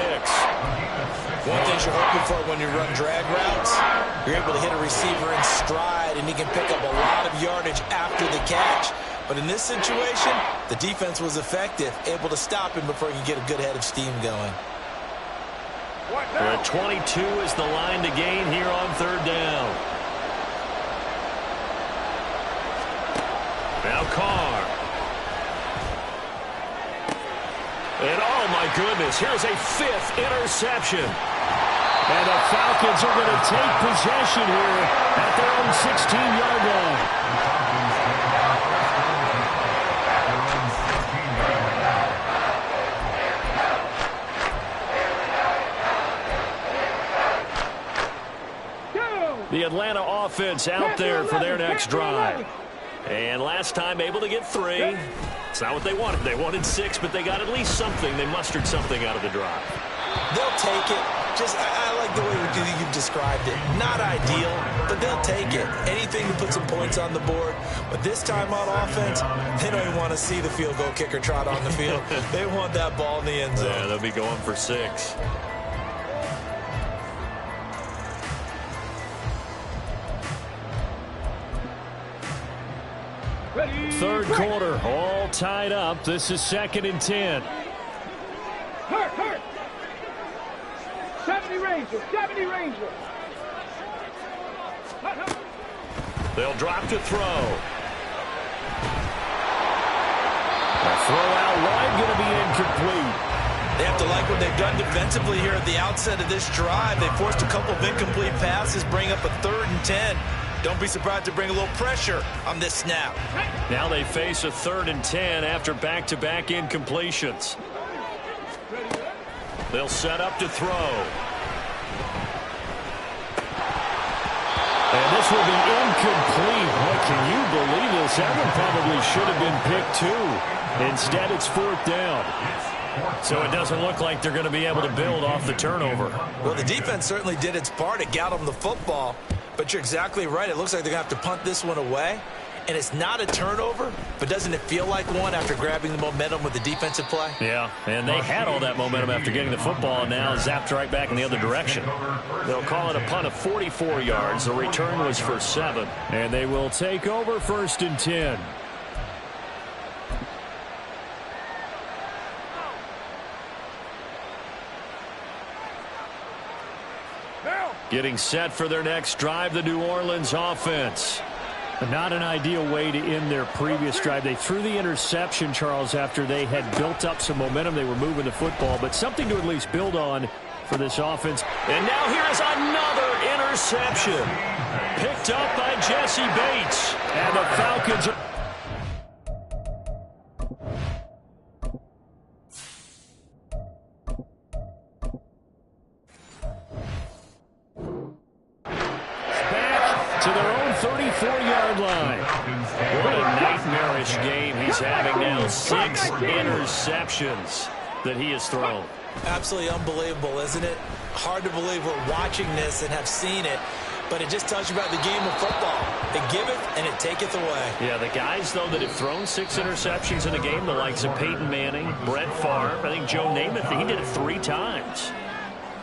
One thing you're hoping for when you run drag routes, you're able to hit a receiver in stride, and he can pick up a lot of yardage after the catch. But in this situation, the defense was effective, able to stop him before he could get a good head of steam going. The 22 is the line to gain here on third down. Now Carr. And oh my goodness, here's a 5th interception. And the Falcons are going to take possession here at their own 16-yard line. The Atlanta offense out there for their next drive. And last time able to get 3. It's not what they wanted. They wanted 6, but they got at least something. They mustered something out of the drive. They'll take it. I like the way you've described it. Not ideal, but they'll take it. Anything to put some points on the board. But this time on offense, they don't even want to see the field goal kicker trot on the field. They want that ball in the end zone. Yeah, they'll be going for 6. Third quarter, all tied up. This is 2nd and 10. 70 Ranger, 70 Ranger. They'll drop to throw. The throw out wide going to be incomplete. They have to like what they've done defensively here at the outset of this drive. They forced a couple of incomplete passes, bring up a 3rd and 10. Don't be surprised to bring a little pressure on this snap. Now they face a 3rd and 10 after back-to-back incompletions. They'll set up to throw. And this will be incomplete. What, can you believe this? That one probably should have been picked too. Instead, it's 4th down. So it doesn't look like they're going to be able to build off the turnover. Well, the defense certainly did its part. It got them the football. But you're exactly right. It looks like they're going to have to punt this one away. And it's not a turnover, but doesn't it feel like one after grabbing the momentum with the defensive play? Yeah, and they had all that momentum after getting the football, and now zapped right back in the other direction. They'll call it a punt of 44 yards. The return was for 7. And they will take over 1st and 10. Getting set for their next drive, the New Orleans offense. Not an ideal way to end their previous drive. They threw the interception, Charles, after they had built up some momentum. They were moving the football, but something to at least build on for this offense. And now here's another interception. Picked up by Jesse Bates. And the Falcons are... to their own 34-yard line. What a nightmarish game he's having now. 6 interceptions that he has thrown. Absolutely unbelievable, isn't it? Hard to believe we're watching this and have seen it, but it just tells you about the game of football. It giveth and it taketh away. Yeah, the guys, though, that have thrown 6 interceptions in a game, the likes of Peyton Manning, Brett Favre, I think Joe Namath, he did it 3 times.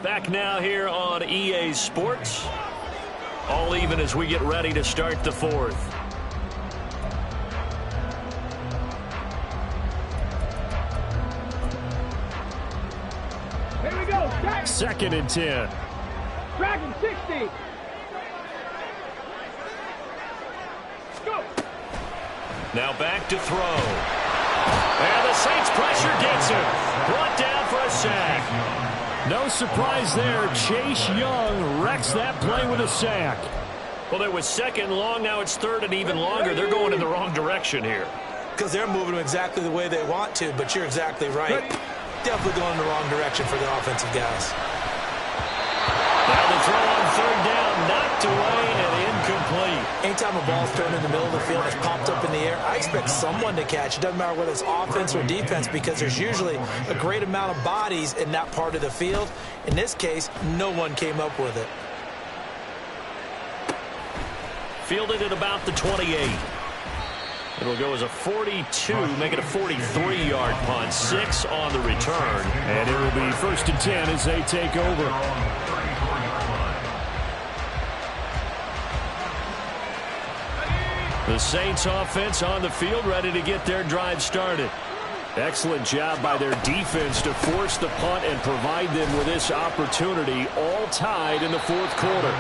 Back now here on EA Sports. All even as we get ready to start the 4th. Here we go. 2nd and 10. Dragon 60. Go. Now back to throw. And the Saints pressure gets him. Brought down for a sack. No surprise there. Chase Young wrecks that play with a sack. Well, it was 2nd and long. Now it's 3rd and even longer. They're going in the wrong direction here. Because they're moving exactly the way they want to, but you're exactly right. Definitely going in the wrong direction for the offensive guys. Now the throw on 3rd down, knocked away and incomplete. Anytime a ball's thrown in the middle of the field and it's popped up in the air, I expect someone to catch. It doesn't matter whether it's offense or defense, because there's usually a great amount of bodies in that part of the field. In this case, no one came up with it. Fielded at about the 28. It'll go as a 42, make it a 43-yard punt. 6 on the return. And it will be 1st and 10 as they take over. The Saints offense on the field, ready to get their drive started. Excellent job by their defense to force the punt and provide them with this opportunity, all tied in the 4th quarter.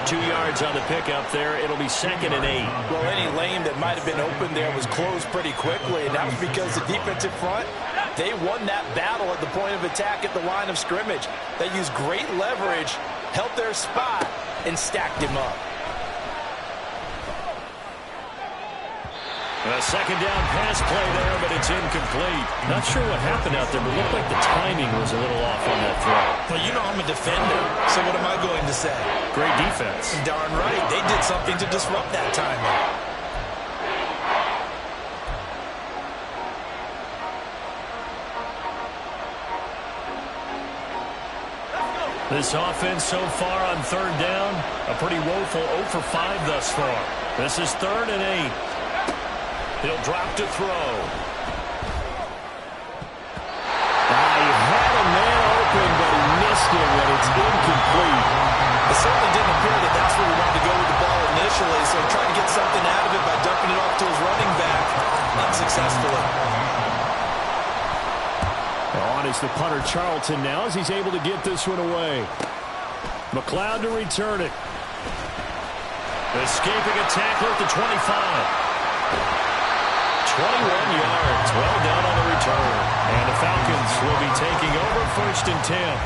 2 yards on the pickup there. It'll be 2nd and 8. Well, any lane that might have been open there was closed pretty quickly, and that was because the defensive front, they won that battle at the point of attack at the line of scrimmage. They used great leverage, held their spot, and stacked him up. A 2nd down pass play there, but it's incomplete. Not sure what happened out there, but it looked like the timing was a little off on that throw. Well, you know I'm a defender, so what am I going to say? Great defense. Darn right. They did something to disrupt that timing. This offense so far on 3rd down, a pretty woeful 0 for 5 thus far. This is 3rd and 8. He'll drop to throw. He had a man open, but he missed it when it's incomplete. It certainly didn't appear that that's where he wanted to go with the ball initially, so he tried to get something out of it by dumping it off to his running back, unsuccessfully. On is the punter, Charlton, now as he's able to get this one away. McLeod to return it. Escaping a tackler at the 25. 21 yards. Well done on the return. And the Falcons will be taking over 1st and 10.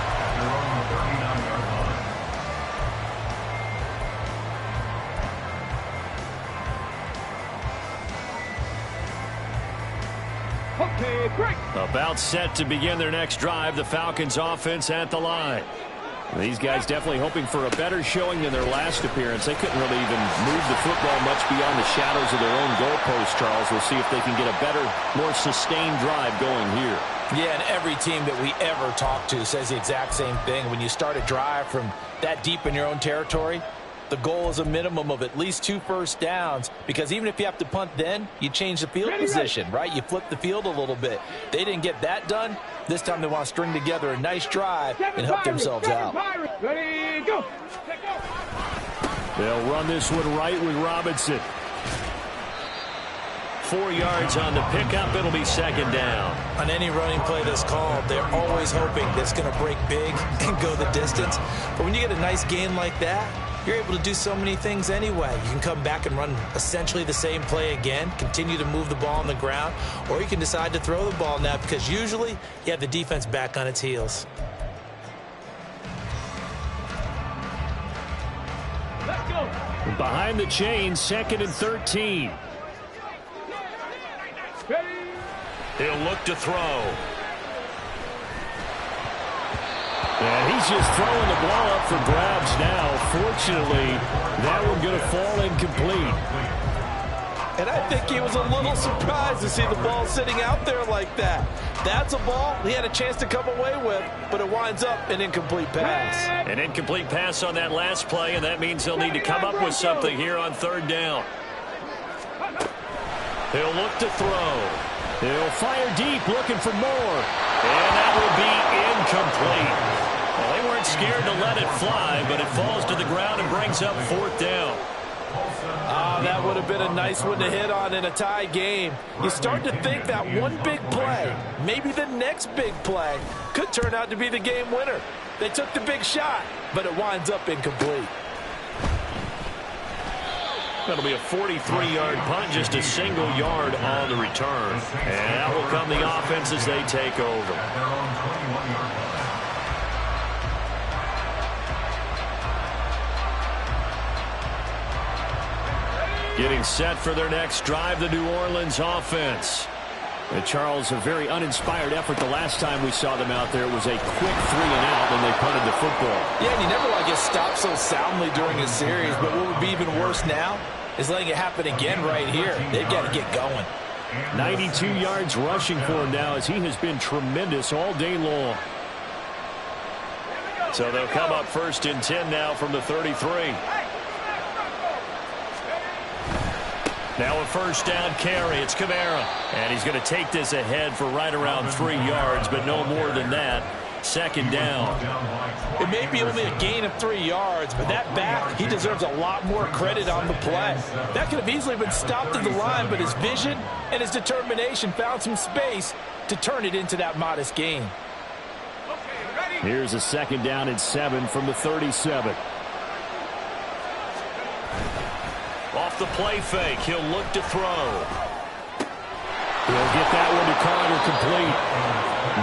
Okay, break. About set to begin their next drive. The Falcons offense at the line. These guys definitely hoping for a better showing than their last appearance. They couldn't really even move the football much beyond the shadows of their own goalpost, Charles. We'll see if they can get a better, more sustained drive going here. Yeah, and every team that we ever talk to says the exact same thing. When you start a drive from that deep in your own territory, the goal is a minimum of at least 2 first downs, because even if you have to punt then, you change the field position, right? You flip the field a little bit. They didn't get that done. This time they want to string together a nice drive and help themselves out. Ready, go. They'll run this one right with Robinson. 4 yards on the pickup. It'll be 2nd down. On any running play that's called, they're always hoping that's going to break big and go the distance. But when you get a nice gain like that, you're able to do so many things anyway. You can come back and run essentially the same play again, continue to move the ball on the ground, or you can decide to throw the ball now, because usually you have the defense back on its heels. Let's go. Behind the chain, 2nd and 13. Ready. He'll look to throw. And he's just throwing the ball up for grabs now. Fortunately, that one going to fall incomplete. And I think he was a little surprised to see the ball sitting out there like that. That's a ball he had a chance to come away with, but it winds up an incomplete pass. An incomplete pass on that last play, and that means they'll need to come up with something here on 3rd down. He'll look to throw. He'll fire deep, looking for more. And that will be incomplete. Well, they weren't scared to let it fly, but it falls to the ground and brings up 4th down. That would have been a nice one to hit on in a tie game. You start to think that one big play, maybe the next big play, could turn out to be the game winner. They took the big shot, but it winds up incomplete. That'll be a 43-yard punt, just a single yard on the return. And that will come the offense as they take over. Getting set for their next drive, the New Orleans offense. And Charles, a very uninspired effort the last time we saw them out there. It was a quick 3-and-out when they punted the football. Yeah, and you never want to get stopped so soundly during a series, but what would be even worse now is letting it happen again right here. They've got to get going. 92 yards rushing for him now, as he has been tremendous all day long. So they'll come up 1st and 10 now from the 33. Now a 1st down carry. It's Kamara. And he's going to take this ahead for right around 3 yards, but no more than that. 2nd down. It may be only a gain of 3 yards, but that back, he deserves a lot more credit on the play. That could have easily been stopped at the line, but his vision and his determination found some space to turn it into that modest gain. Here's a 2nd down and 7 from the 37. Off the play fake, he'll look to throw. He'll get that one to Carter, complete.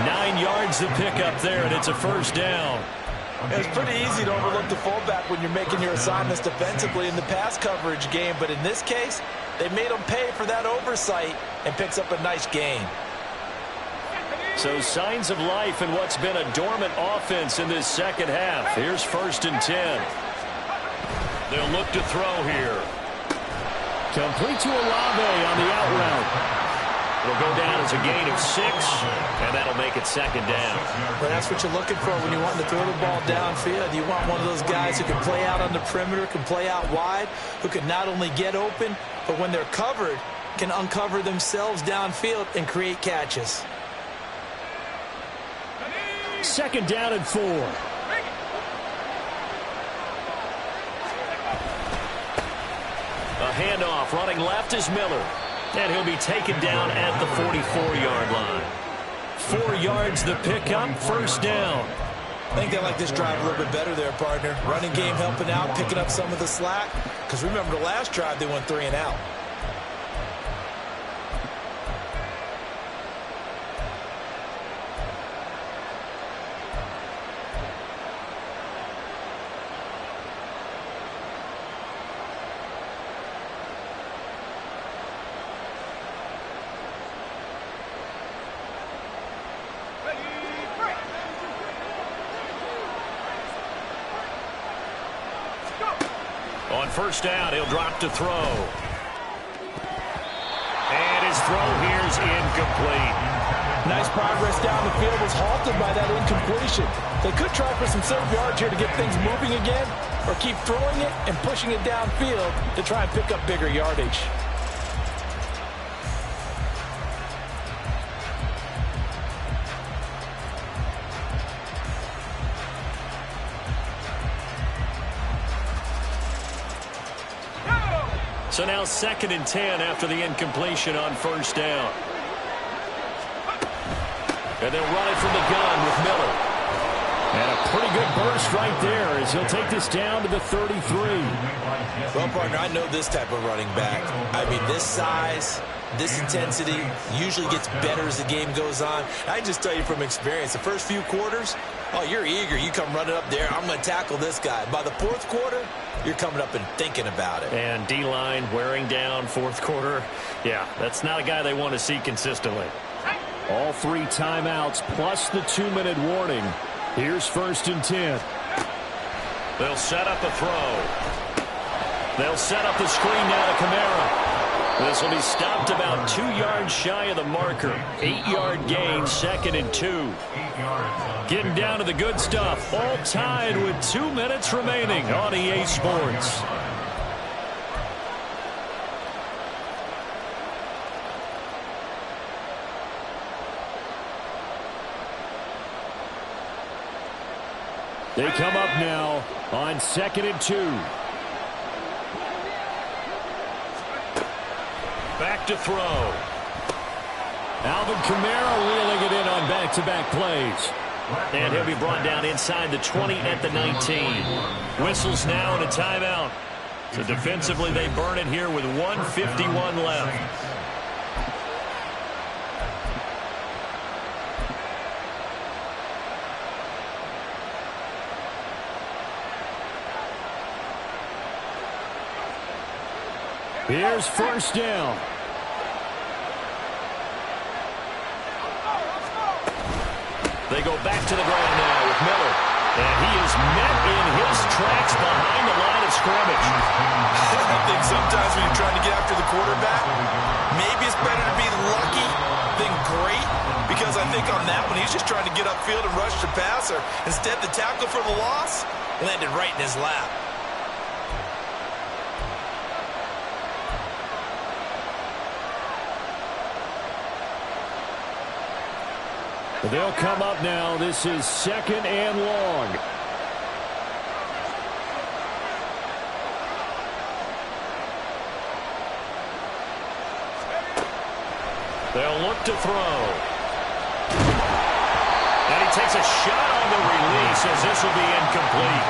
9 yards to pick up there, and it's a 1st down. It's pretty easy to overlook the fullback when you're making your assignments defensively in the pass coverage game, but in this case, they made him pay for that oversight and picks up a nice gain. So signs of life in what's been a dormant offense in this 2nd half. Here's 1st and 10. They'll look to throw here. Complete to Olave on the out route. It'll go down as a gain of 6, and that'll make it 2nd down. But that's what you're looking for when you want to throw the ball downfield. You want one of those guys who can play out on the perimeter, can play out wide, who can not only get open, but when they're covered, can uncover themselves downfield and create catches. 2nd down and 4. A handoff, running left is Miller. And he'll be taken down at the 44-yard line. 4 yards the pickup, first down. I think they like this drive a little bit better there, partner. Running game helping out, picking up some of the slack. Because remember the last drive, they went 3 and out. On first down, he'll drop to throw. And his throw here's incomplete. Nice progress down the field, was halted by that incompletion. They could try for some safe yards here to get things moving again, or keep throwing it and pushing it downfield to try and pick up bigger yardage. So now 2nd and 10 after the incompletion on first down. And they'll run it from the gun with Miller. And a pretty good burst right there as he'll take this down to the 33. Well, partner, I know this type of running back. I mean, this size, this intensity usually gets better as the game goes on. I just tell you from experience, the first few quarters, oh, you're eager. You come running up there, I'm going to tackle this guy. By the 4th quarter, you're coming up and thinking about it. And D-line wearing down 4th quarter. Yeah, that's not a guy they want to see consistently. All 3 timeouts plus the 2-minute warning. Here's 1st and 10. They'll set up a throw. They'll set up the screen now to Kamara. This will be stopped about 2 yards shy of the marker. 8-yard gain, 2nd and 2. Getting down to the good stuff. All tied with 2 minutes remaining on EA Sports. They come up now on 2nd and 2. Back to throw. Alvin Kamara wheeling it in on back-to-back plays. And he'll be brought down inside the 20 at the 19. Whistles now and a timeout. So defensively they burn it here with 1:51 left. Here's first down. They go back to the ground now with Miller. And he is met in his tracks behind the line of scrimmage. I think sometimes when you're trying to get after the quarterback, maybe it's better to be lucky than great. Because I think on that one, he's just trying to get upfield and rush the passer. Instead, the tackle for the loss landed right in his lap. They'll come up now. This is 2nd and long. They'll look to throw. And he takes a shot on the release as this will be incomplete.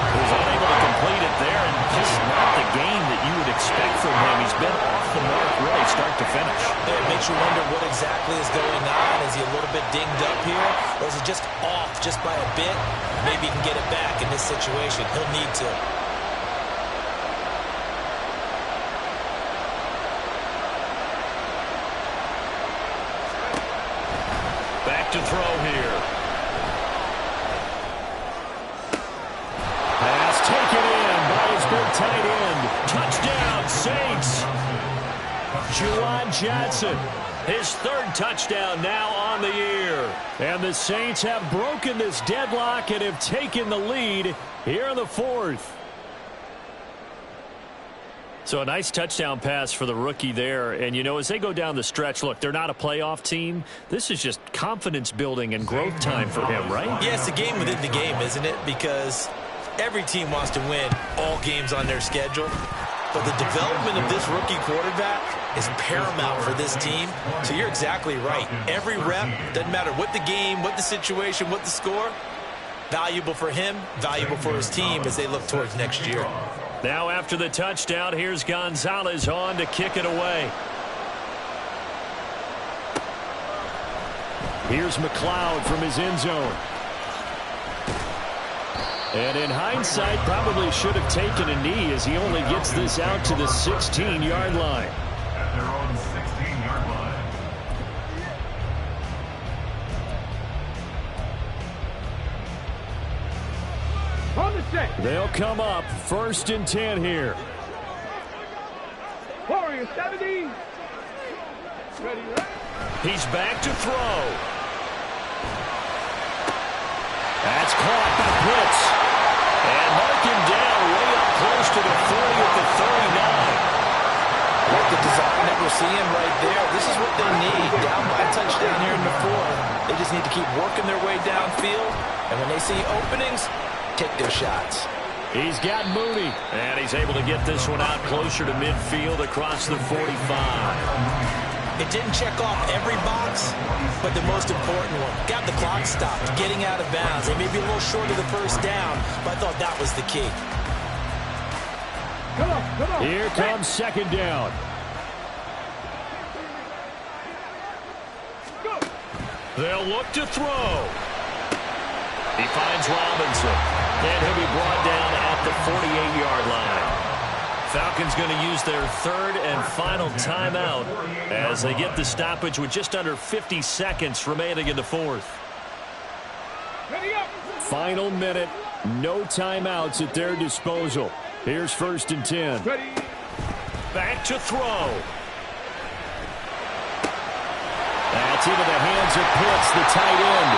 He was unable to complete it there, and just not the game that you would expect from him. He's been off the mark really start to finish. It makes you wonder what exactly is going on. Is he a little bit dinged up here? Or is it just off just by a bit? Maybe he can get it back in this situation. He'll need to. Back to throw here. Pass taken in by his big tight end. Touchdown, Saints. Juwan Johnson. His 3rd touchdown now on the year. And the Saints have broken this deadlock and have taken the lead here in the 4th. So a nice touchdown pass for the rookie there. And, you know, as they go down the stretch, look, they're not a playoff team. This is just confidence building and growth time for him, right? Yeah, it's a game within the game, isn't it? Because every team wants to win all games on their schedule. But the development of this rookie quarterback is paramount for this team. So you're exactly right. Every rep, doesn't matter what the game, what the situation, what the score, valuable for him, valuable for his team as they look towards next year. Now after the touchdown, here's Gonzalez on to kick it away. Here's McLeod from his end zone. And in hindsight, probably should have taken a knee as he only gets this out to the 16-yard line. At their own 16-yard line. On the set. They'll come up 1st and 10 here. Warrior 70. Ready, right? He's back to throw. That's caught by Pitts. And mark him down way up close to the 40 at the 39. What the design that we're seeing right there, this is what they need. Down by a touchdown here in the 4th. They just need to keep working their way downfield. And when they see openings, take their shots. He's got Mooney. And he's able to get this one out closer to midfield across the 45. It didn't check off every box, but the most important one. Got the clock stopped, getting out of bounds. They may be a little short of the first down, but I thought that was the key. Come on, come on. Here comes 2nd down. Go. They'll look to throw. He finds Robinson. And he'll be brought down at the 48-yard line. Falcons going to use their 3rd and final timeout as they get the stoppage with just under 50 seconds remaining in the 4th. Ready up. Final minute. No timeouts at their disposal. Here's 1st and 10. Ready. Back to throw. That's into the hands of Pitts, the tight end.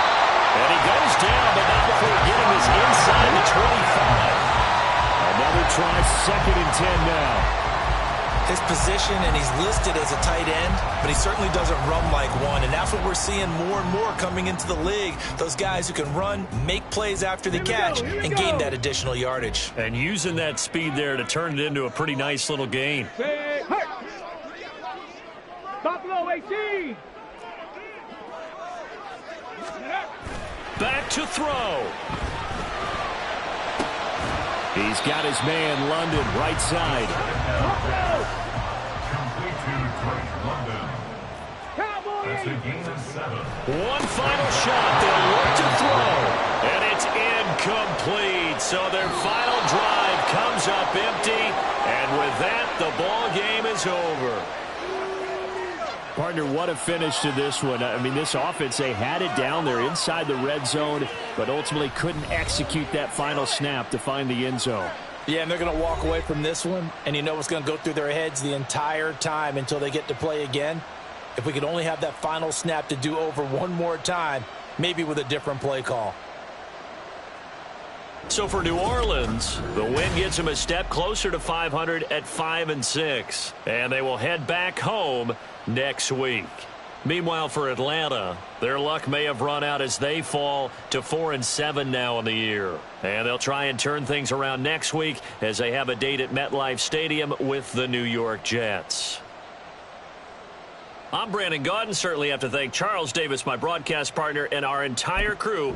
And he goes down, but not before getting his inside the 25. Another try, 2nd and 10 now. His position, and he's listed as a tight end, but he certainly doesn't run like one, and that's what we're seeing more and more coming into the league. Those guys who can run, make plays after the catch, and gain that additional yardage. And using that speed there to turn it into a pretty nice little gain. Say, hey. Buffalo 18. Back to throw. He's got his man, London, right side. Complete to Drake London. That's a gain of 7. One final shot. They'll look to throw. And it's incomplete. So their final drive comes up empty. And with that, the ball game is over. Partner, what a finish to this one. I mean, this offense, they had it down there inside the red zone, but ultimately couldn't execute that final snap to find the end zone. Yeah, and they're going to walk away from this one, and you know what's going to go through their heads the entire time until they get to play again. If we could only have that final snap to do over one more time, maybe with a different play call. So for New Orleans, the win gets them a step closer to 500 at 5-6. And they will head back home next week. Meanwhile, for Atlanta, their luck may have run out as they fall to 4-7 now in the year. And they'll try and turn things around next week as they have a date at MetLife Stadium with the New York Jets. I'm Brandon Gaudin. Certainly have to thank Charles Davis, my broadcast partner, and our entire crew.